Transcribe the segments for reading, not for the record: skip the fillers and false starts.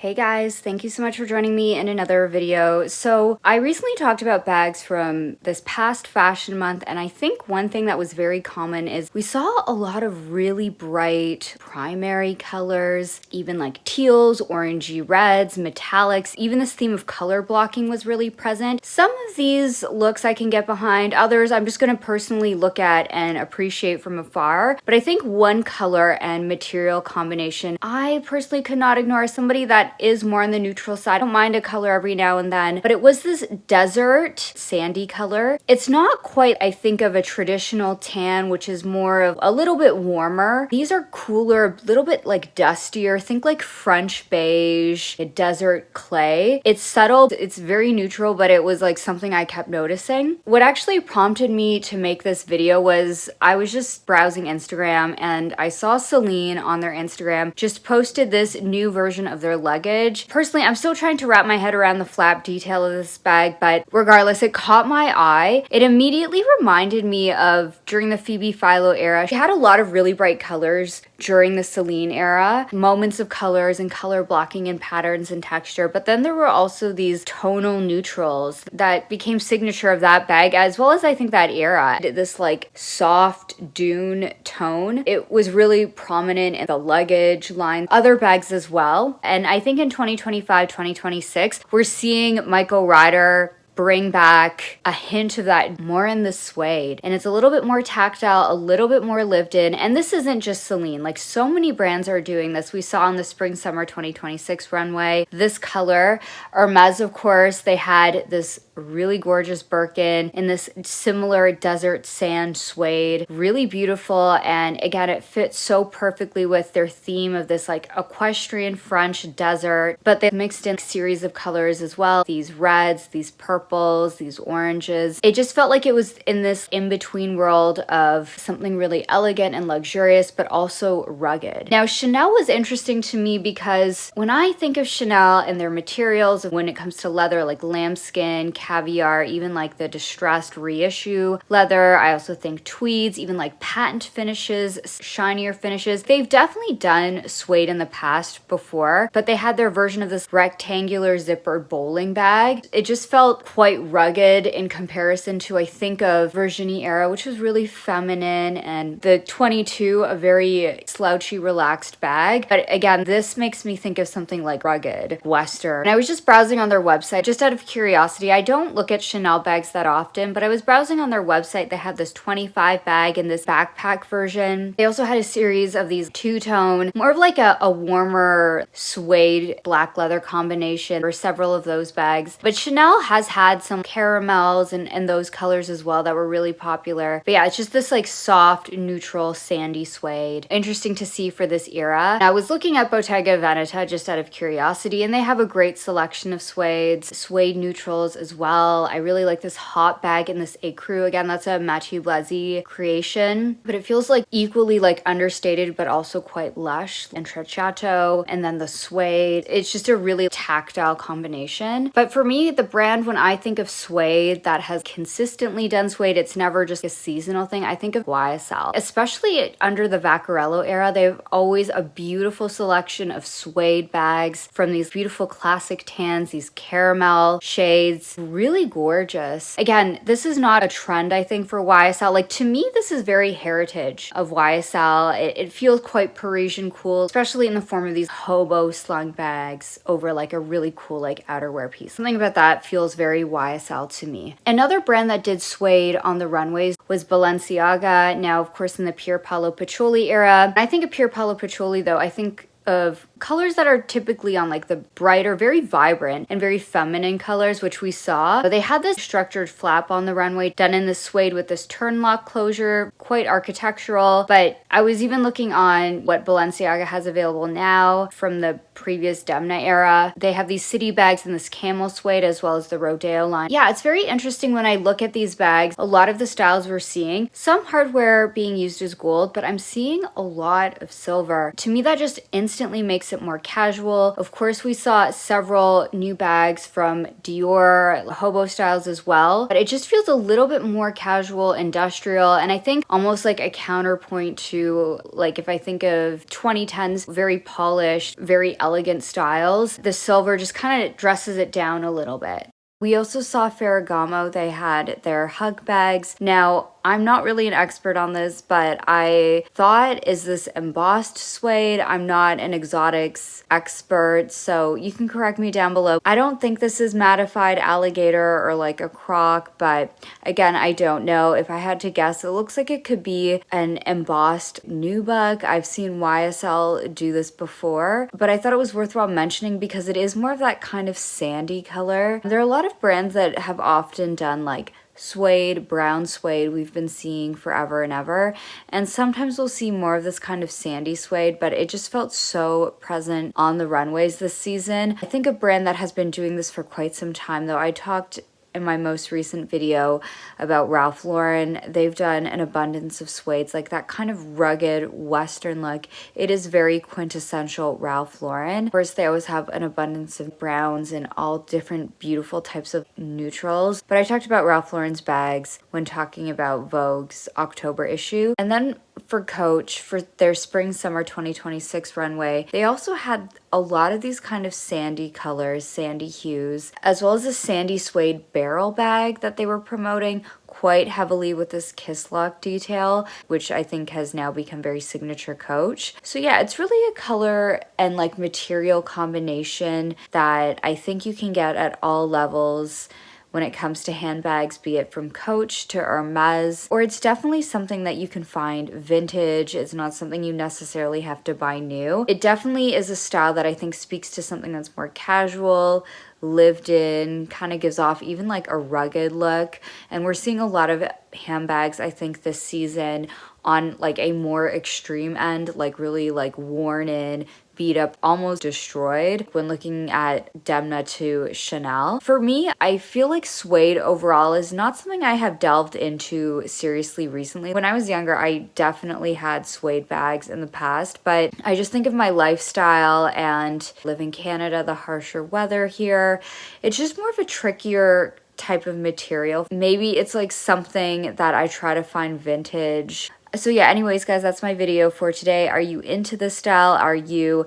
Hey guys, thank you so much for joining me in another video. So I recently talked about bags from this past fashion month, and I think one thing that was very common is we saw a lot of really bright primary colors, even like teals, orangey reds, metallics. Even this theme of color blocking was really present. Some of these looks I can get behind, others I'm just going to personally look at and appreciate from afar. But I think one color and material combination I personally could not ignore. Somebody that is more on the neutral side. I don't mind a color every now and then, but it was this desert sandy color. It's not quite, I think, of a traditional tan, which is more of a little bit warmer. These are cooler, a little bit like dustier. Think like French beige, a desert clay. It's subtle, it's very neutral, but it was like something I kept noticing. What actually prompted me to make this video was I was just browsing Instagram and I saw Celine on their Instagram just posted this new version of their luggage. Personally, I'm still trying to wrap my head around the flap detail of this bag, but regardless, it caught my eye. It immediately reminded me of during the Phoebe Philo era. She had a lot of really bright colors during the Celine era, moments of colors and color blocking and patterns and texture, but then there were also these tonal neutrals that became signature of that bag, as well as I think that era. This like soft dune tone. It was really prominent in the luggage line, other bags as well, and I think in 2025, 2026, we're seeing Michael Ryder bring back a hint of that more in the suede, and it's a little bit more tactile, a little bit more lived in. And this isn't just Celine, like so many brands are doing this. We saw in the spring summer 2026 runway this color. Hermes, of course, they had this really gorgeous Birkin in this similar desert sand suede, really beautiful. And again, it fits so perfectly with their theme of this like equestrian French desert, but they mixed in a series of colors as well, these reds, these purples, these oranges. It just felt like it was in this in-between world of something really elegant and luxurious, but also rugged. Now, Chanel was interesting to me because when I think of Chanel and their materials, when it comes to leather, like lambskin, caviar, even like the distressed reissue leather, I also think tweeds, even like patent finishes, shinier finishes. They've definitely done suede in the past before, but they had their version of this rectangular zippered bowling bag. It just felt quite rugged in comparison to, I think, of Virginie era, which was really feminine, and the 22, a very slouchy, relaxed bag. But again, this makes me think of something like rugged, Western. And I was just browsing on their website, just out of curiosity. I don't look at Chanel bags that often, but I was browsing on their website. They had this 25 bag in this backpack version. They also had a series of these two-tone, more of like a warmer suede black leather combination for several of those bags. But Chanel has had some caramels and those colors as well that were really popular. But yeah, it's just this like soft, neutral, sandy suede. Interesting to see for this era. I was looking at Bottega Veneta just out of curiosity, and they have a great selection of suedes, suede neutrals as well. I really like this hot bag in this ecru. Again, that's a Matthieu Blazy creation, but it feels like equally like understated, but also quite lush. And Intrecciato, and then the suede. It's just a really tactile combination. But for me, the brand, when I think of suede that has consistently done suede, it's never just a seasonal thing. I think of YSL, especially under the Vaccarello era. They have always a beautiful selection of suede bags from these beautiful classic tans, these caramel shades, really gorgeous. Again, this is not a trend, I think, for YSL. Like, to me, this is very heritage of YSL. It feels quite Parisian cool, especially in the form of these hobo slung bags over like a really cool like outerwear piece. Something about that feels very YSL to me. Another brand that did suede on the runways was Balenciaga. Now, of course, in the Pier Paolo Pacioli era. I think of Pier Paolo Pacioli, though, I think of colors that are typically on like the brighter, very vibrant and very feminine colors, which we saw. They had this structured flap on the runway done in the suede with this turn lock closure, quite architectural. But I was even looking on what Balenciaga has available now from the previous Demna era. They have these city bags in this camel suede as well as the Rodeo line. Yeah, it's very interesting when I look at these bags. A lot of the styles we're seeing, some hardware being used as gold, but I'm seeing a lot of silver. To me, that just instantly makes makes it more casual. Of course, we saw several new bags from Dior, hobo styles as well, but it just feels a little bit more casual, industrial, and I think almost like a counterpoint to, like, if I think of 2010s, very polished, very elegant styles, the silver just kind of dresses it down a little bit. We also saw Ferragamo. They had their hug bags. Now, I'm not really an expert on this, but I thought, is this embossed suede? I'm not an exotics expert, so you can correct me down below. I don't think this is mattified alligator or like a croc, but again, I don't know. If I had to guess, it looks like it could be an embossed nubuck. I've seen YSL do this before, but I thought it was worthwhile mentioning because it is more of that kind of sandy color. There are a lot of brands that have often done like suede, brown suede, we've been seeing forever and ever, and sometimes we'll see more of this kind of sandy suede, but it just felt so present on the runways this season. I think a brand that has been doing this for quite some time, though, I talked in my most recent video about Ralph Lauren. They've done an abundance of suedes, like that kind of rugged Western look. It is very quintessential Ralph Lauren. Of course, they always have an abundance of browns and all different beautiful types of neutrals. But I talked about Ralph Lauren's bags when talking about Vogue's October issue. And then for Coach, for their spring summer 2026 runway, they also had a lot of these kind of sandy colors, sandy hues, as well as a sandy suede barrel bag that they were promoting quite heavily with this kiss lock detail, which I think has now become very signature Coach. So yeah, it's really a color and like material combination that I think you can get at all levels when it comes to handbags, be it from Coach to Hermes, or it's definitely something that you can find vintage. It's not something you necessarily have to buy new. It definitely is a style that I think speaks to something that's more casual, lived in, kind of gives off even like a rugged look. And we're seeing a lot of handbags, I think, this season on like a more extreme end, like really like worn in, beat up, almost destroyed when looking at Demna to Chanel. For me, I feel like suede overall is not something I have delved into seriously recently. When I was younger, I definitely had suede bags in the past, but I just think of my lifestyle and live in Canada, the harsher weather here. It's just more of a trickier type of material. Maybe it's like something that I try to find vintage. So yeah, anyways, guys, that's my video for today. Are you into this style? Are you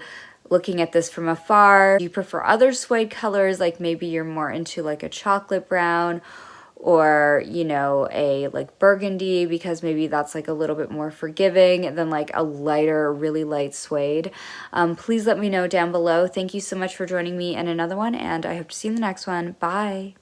looking at this from afar? Do you prefer other suede colors? Like maybe you're more into like a chocolate brown or, you know, a like burgundy, because maybe that's like a little bit more forgiving than like a lighter, really light suede. Please let me know down below. Thank you so much for joining me in another one, and I hope to see you in the next one. Bye.